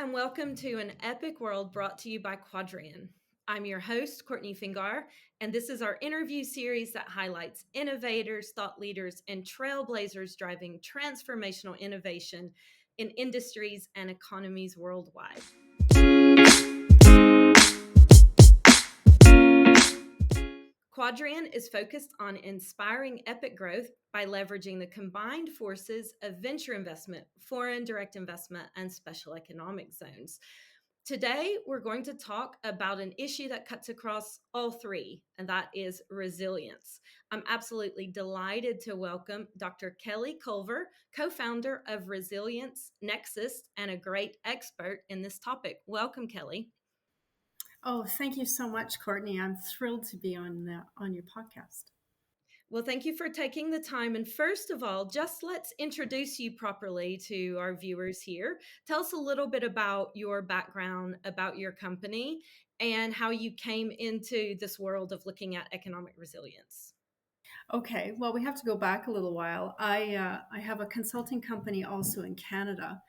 and welcome to An Epic World brought to you by Quadrian. I'm your host, Courtney Fingar, and this is our interview series that highlights innovators, thought leaders, and trailblazers driving transformational innovation in industries and economies worldwide. Quadrian is focused on inspiring epic growth by leveraging the combined forces of venture investment, foreign direct investment, and special economic zones. Today, we're going to talk about an issue that cuts across all three, and that is resilience. I'm absolutely delighted to welcome Dr. Kelly Culver, co-founder of Resilience Nexus and a great expert in this topic. Welcome, Kelly. Oh, thank you so much, Courtney. I'm thrilled to be on your podcast. Well, thank you for taking the time. And first of all, just let's introduce you properly to our viewers here. Tell us a little bit about your background, about your company, and how you came into this world of looking at economic resilience. Okay, well, we have to go back a little while. I have a consulting company also in Canada,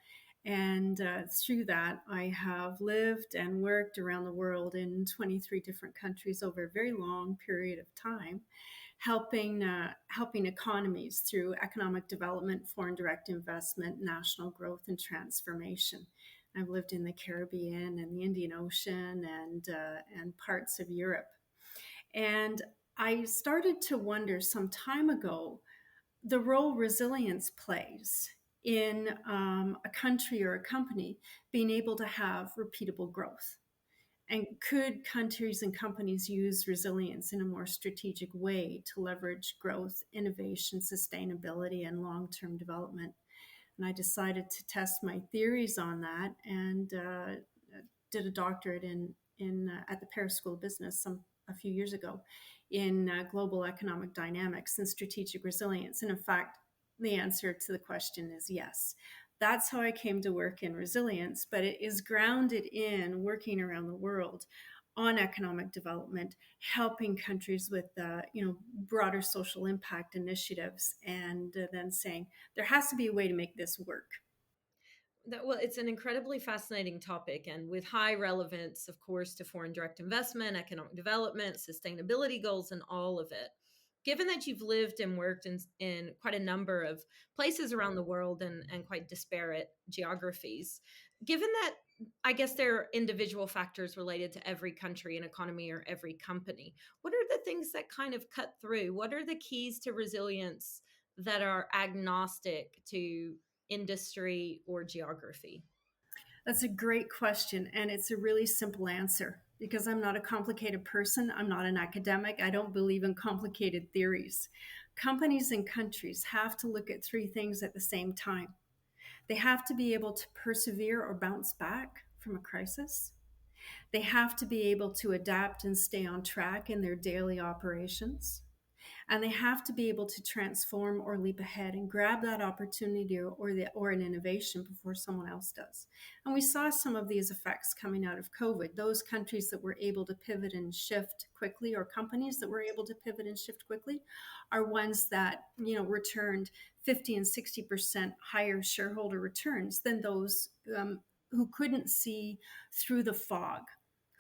and through that, I have lived and worked around the world in 23 different countries over a very long period of time, helping economies through economic development, foreign direct investment, national growth, and transformation. I've lived in the Caribbean and the Indian Ocean and parts of Europe. And I started to wonder some time ago the role resilience plays in a country or a company being able to have repeatable growth. And could countries and companies use resilience in a more strategic way to leverage growth, innovation, sustainability, and long term development? And I decided to test my theories on that and did a doctorate in at the Paris School of Business a few years ago in global economic dynamics and strategic resilience. And in fact, the answer to the question is yes. That's how I came to work in resilience, but it is grounded in working around the world on economic development, helping countries with broader social impact initiatives, and then saying there has to be a way to make this work. Well, it's an incredibly fascinating topic and with high relevance, of course, to foreign direct investment, economic development, sustainability goals, and all of it. Given that you've lived and worked in quite a number of places around the world and quite disparate geographies, given that I guess there are individual factors related to every country and economy or every company, what are the things that kind of cut through? What are the keys to resilience that are agnostic to industry or geography? That's a great question. And it's a really simple answer because I'm not a complicated person. I'm not an academic. I don't believe in complicated theories. Companies and countries have to look at three things at the same time. They have to be able to persevere or bounce back from a crisis. They have to be able to adapt and stay on track in their daily operations. And they have to be able to transform or leap ahead and grab that opportunity or an innovation before someone else does. And we saw some of these effects coming out of COVID. Those countries that were able to pivot and shift quickly, or companies that were able to pivot and shift quickly, are ones that returned 50 and 60% higher shareholder returns than those who couldn't see through the fog,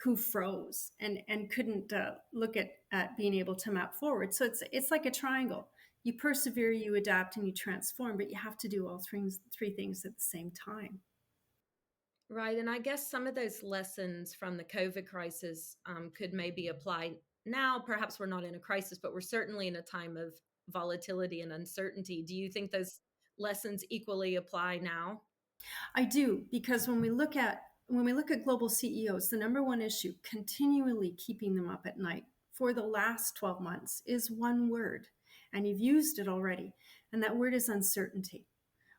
who froze and couldn't look at being able to map forward. So it's like a triangle. You persevere, you adapt, and you transform, but you have to do all three things at the same time. Right. And I guess some of those lessons from the COVID crisis could maybe apply now. Perhaps we're not in a crisis, but we're certainly in a time of volatility and uncertainty. Do you think those lessons equally apply now? I do, because when we look at global CEOs, the number one issue continually keeping them up at night for the last 12 months is one word, and you've used it already, and that word is uncertainty.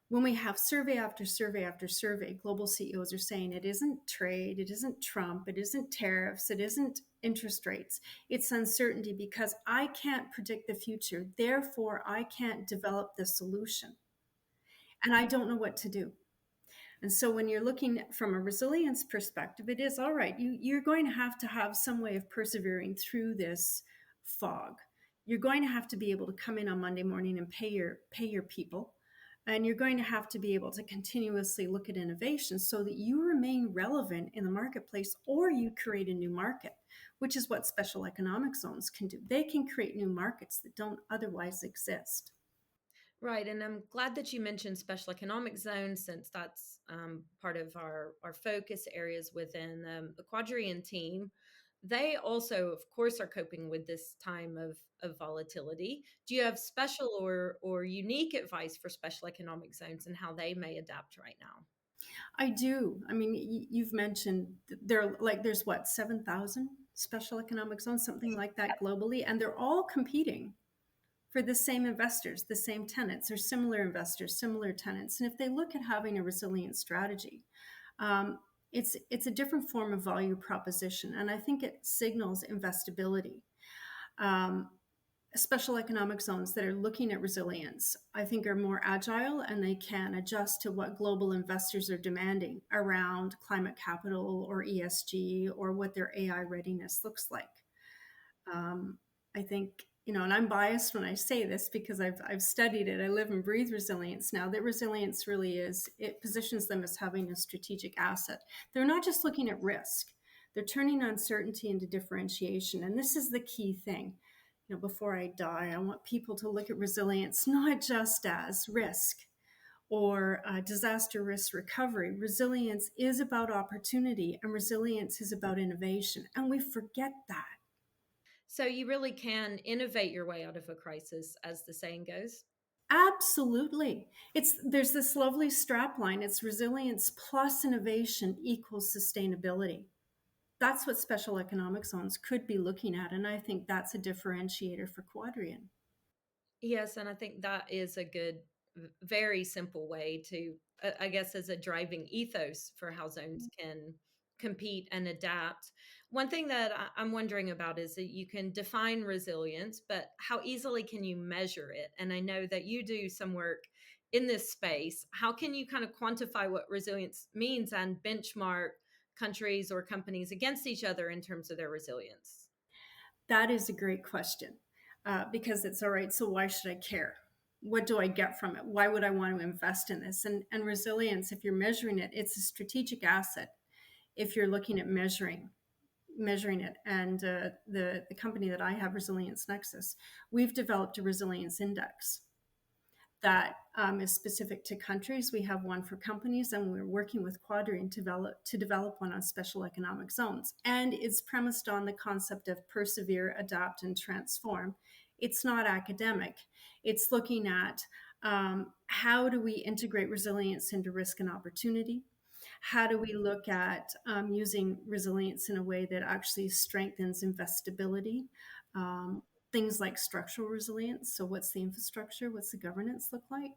When we have survey after survey after survey, global CEOs are saying it isn't trade, it isn't Trump, it isn't tariffs, it isn't interest rates. It's uncertainty because I can't predict the future. Therefore, I can't develop the solution. And I don't know what to do. And so when you're looking from a resilience perspective, it is all right. You're going to have some way of persevering through this fog. You're going to have to be able to come in on Monday morning and pay your people. And you're going to have to be able to continuously look at innovation so that you remain relevant in the marketplace, or you create a new market, which is what special economic zones can do. They can create new markets that don't otherwise exist. Right, and I'm glad that you mentioned special economic zones since that's part of our focus areas within the Quadrian team. They also, of course, are coping with this time of volatility. Do you have special or unique advice for special economic zones and how they may adapt right now? I do. I mean, you've mentioned there's what, 7,000 special economic zones, something like that globally, and they're all competing for the same investors, the same tenants, or similar investors, similar tenants. And if they look at having a resilient strategy, um, it's a different form of value proposition, and I think it signals investability. Um, Special economic zones that are looking at resilience, I think, are more agile and they can adjust to what global investors are demanding around climate capital or ESG or what their AI readiness looks like. Um, I think, and I'm biased when I say this because I've studied it. I live and breathe resilience now. That resilience really is, it positions them as having a strategic asset. They're not just looking at risk, they're turning uncertainty into differentiation. And this is the key thing. Before I die, I want people to look at resilience not just as risk or disaster risk recovery. Resilience is about opportunity, and resilience is about innovation. And we forget that. So you really can innovate your way out of a crisis, as the saying goes. Absolutely. There's this lovely strap line. It's resilience plus innovation equals sustainability. That's what special economic zones could be looking at. And I think that's a differentiator for Quadrian. Yes, and I think that is a good, very simple way to, I guess, as a driving ethos for how zones can compete and adapt. One thing that I'm wondering about is that you can define resilience, but how easily can you measure it? And I know that you do some work in this space. How can you kind of quantify what resilience means and benchmark countries or companies against each other in terms of their resilience? That is a great question because it's all right. So, why should I care? What do I get from it? Why would I want to invest in this? And resilience, if you're measuring it, it's a strategic asset if you're looking at measuring it. And the company that I have, Resilience Nexus, we've developed a resilience index that is specific to countries. We have one for companies, and we're working with Quadrian to develop one on special economic zones. And it's premised on the concept of persevere, adapt, and transform. It's not academic. It's looking at how do we integrate resilience into risk and opportunity? How do we look at using resilience in a way that actually strengthens investability? Things like structural resilience. So, what's the infrastructure? What's the governance look like?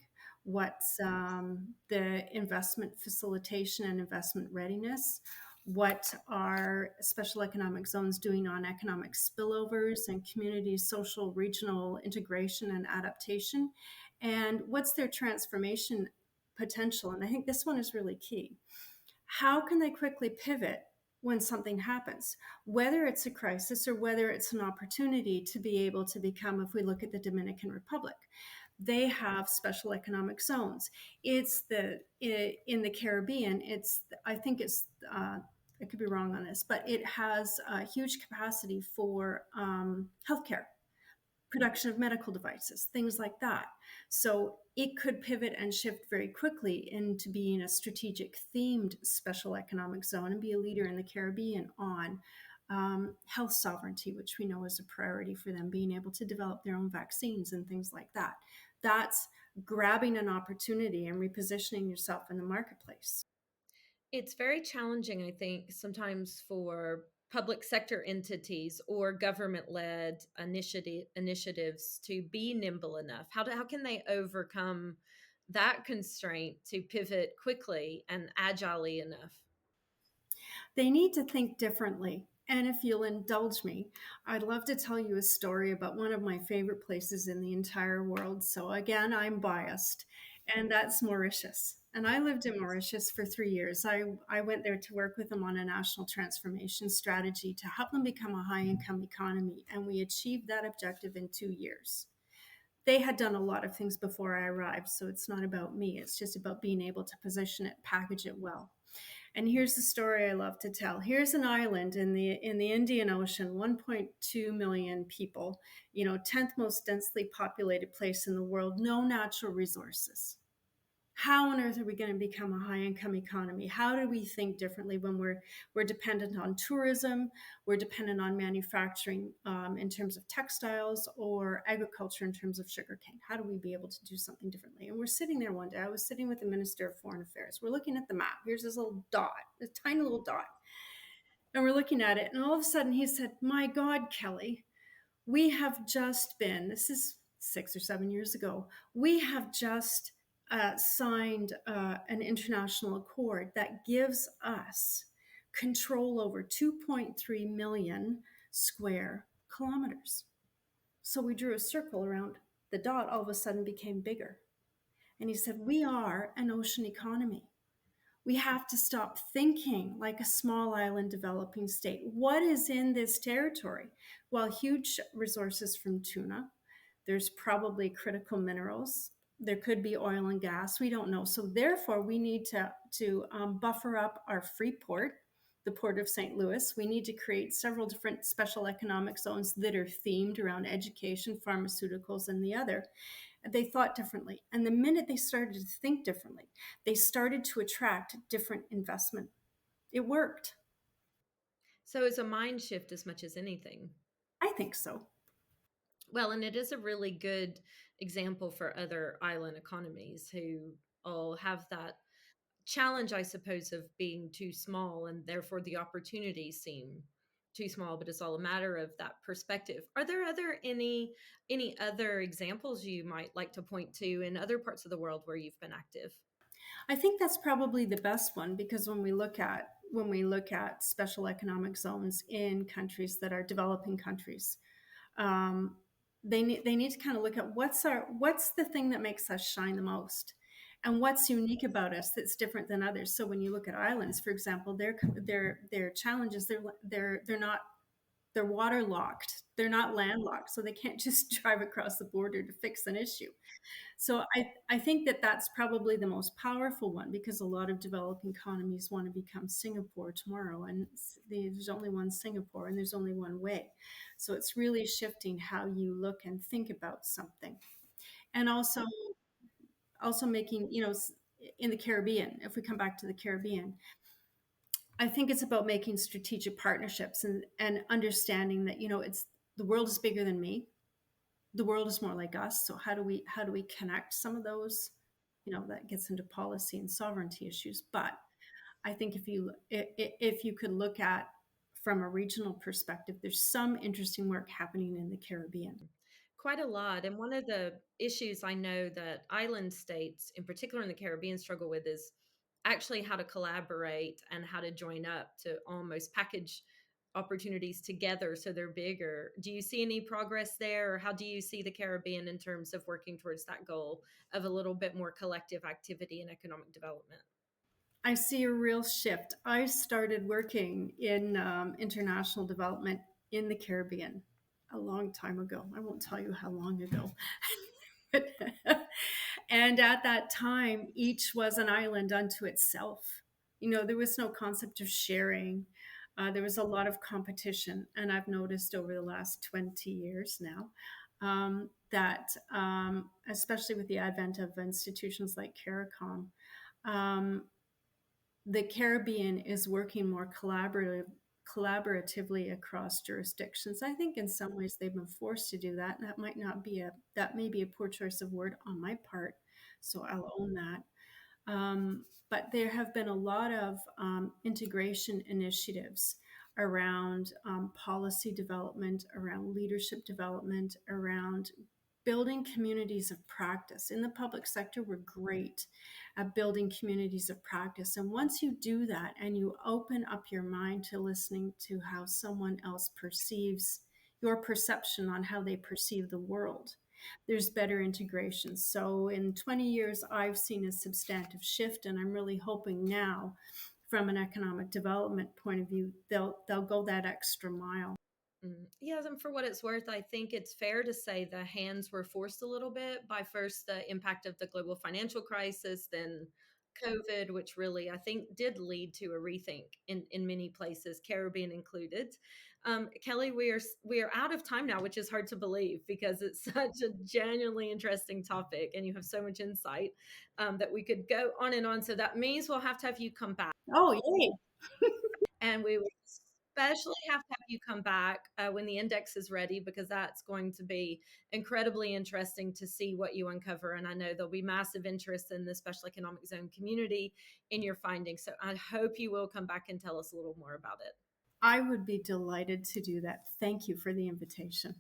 What's the investment facilitation and investment readiness? What are special economic zones doing on economic spillovers and community, social, regional integration and adaptation? And what's their transformation potential? And I think this one is really key. How can they quickly pivot when something happens, whether it's a crisis or whether it's an opportunity to be able to become, if we look at the Dominican Republic, they have special economic zones. It's in the Caribbean, I think I could be wrong on this, but it has a huge capacity for healthcare, production of medical devices, things like that. So it could pivot and shift very quickly into being a strategic themed special economic zone and be a leader in the Caribbean on health sovereignty, which we know is a priority for them, being able to develop their own vaccines and things like that. That's grabbing an opportunity and repositioning yourself in the marketplace. It's very challenging, I think, sometimes for public sector entities or government-led initiatives to be nimble enough. How can they overcome that constraint to pivot quickly and agilely enough? They need to think differently. And if you'll indulge me, I'd love to tell you a story about one of my favorite places in the entire world. So, again, I'm biased, and that's Mauritius. And I lived in Mauritius for 3 years. I went there to work with them on a national transformation strategy to help them become a high income economy. And we achieved that objective in 2 years. they had done a lot of things before I arrived. So it's not about me. It's just about being able to position it, package it well. And here's the story I love to tell. Here's an island in the Indian Ocean, 1.2 million people, 10th most densely populated place in the world, no natural resources. How on earth are we going to become a high income economy? How do we think differently when we're dependent on tourism, we're dependent on manufacturing in terms of textiles, or agriculture in terms of sugarcane? How do we be able to do something differently? And we're sitting there one day. I was sitting with the Minister of Foreign Affairs. We're looking at the map. Here's this little dot, this tiny little dot, and we're looking at it. And all of a sudden, he said, "My God, Kelly, we have just been, this is 6 or 7 years ago, we have just signed an international accord that gives us control over 2.3 million square kilometers." So we drew a circle around the dot, all of a sudden became bigger. And he said, "We are an ocean economy. We have to stop thinking like a small island developing state. What is in this territory?" Well, huge resources from tuna. There's probably critical minerals. There could be oil and gas. We don't know. So therefore, we need to buffer up our free port, the port of St. Louis. We need to create several different special economic zones that are themed around education, pharmaceuticals, and the other. They thought differently. And the minute they started to think differently, they started to attract different investment. It worked. So it's a mind shift as much as anything. I think so. Well, and it is a really good example for other island economies who all have that challenge, I suppose, of being too small, and therefore the opportunities seem too small. But it's all a matter of that perspective. Are there other any other examples you might like to point to in other parts of the world where you've been active? I think that's probably the best one, because when we look at special economic zones in countries that are developing countries, um, they need to kind of look at what's the thing that makes us shine the most, and what's unique about us that's different than others. So when you look at islands, for example, their challenges, they're not, they're waterlocked, they're not landlocked, so they can't just drive across the border to fix an issue. So I think that that's probably the most powerful one, because a lot of developing economies want to become Singapore tomorrow, and there's only one Singapore and there's only one way. So it's really shifting how you look and think about something. And also making, in the Caribbean, if we come back to the Caribbean, I think it's about making strategic partnerships, and understanding that, it's, the world is bigger than me, the world is more like us. So how do we connect some of those? That gets into policy and sovereignty issues. But I think if you could look at from a regional perspective, there's some interesting work happening in the Caribbean. Quite a lot. And one of the issues I know that island states, in particular in the Caribbean, struggle with is actually how to collaborate and how to join up to almost package opportunities together so they're bigger. Do you see any progress there, or how do you see the Caribbean in terms of working towards that goal of a little bit more collective activity and economic development? I see a real shift. I started working in international development in the Caribbean a long time ago. I won't tell you how long ago. And at that time, each was an island unto itself. There was no concept of sharing. There was a lot of competition. And I've noticed over the last 20 years now that, especially with the advent of institutions like CARICOM, um, the Caribbean is working more collaboratively across jurisdictions. I think in some ways they've been forced to do that. And that may be a poor choice of word on my part, so I'll own that. But there have been a lot of integration initiatives around policy development, around leadership development, around building communities of practice. In the public sector, we're great at building communities of practice. And once you do that and you open up your mind to listening to how someone else perceives your perception on how they perceive the world, there's better integration. So in 20 years, I've seen a substantive shift, and I'm really hoping now, from an economic development point of view, they'll go that extra mile. Yes, and for what it's worth, I think it's fair to say the hands were forced a little bit by first the impact of the global financial crisis, then COVID, which really I think did lead to a rethink in many places, Caribbean included. Kelly, we are out of time now, which is hard to believe because it's such a genuinely interesting topic, and you have so much insight that we could go on and on. So that means we'll have to have you come back. Oh, yay. And we will especially have to have you come back when the index is ready, because that's going to be incredibly interesting to see what you uncover. And I know there'll be massive interest in the special economic zone community in your findings. So I hope you will come back and tell us a little more about it. I would be delighted to do that. Thank you for the invitation.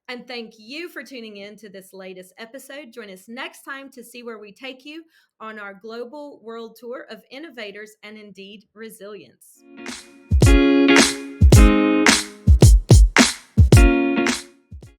And thank you for tuning in to this latest episode. Join us next time to see where we take you on our global world tour of innovators and indeed resilience.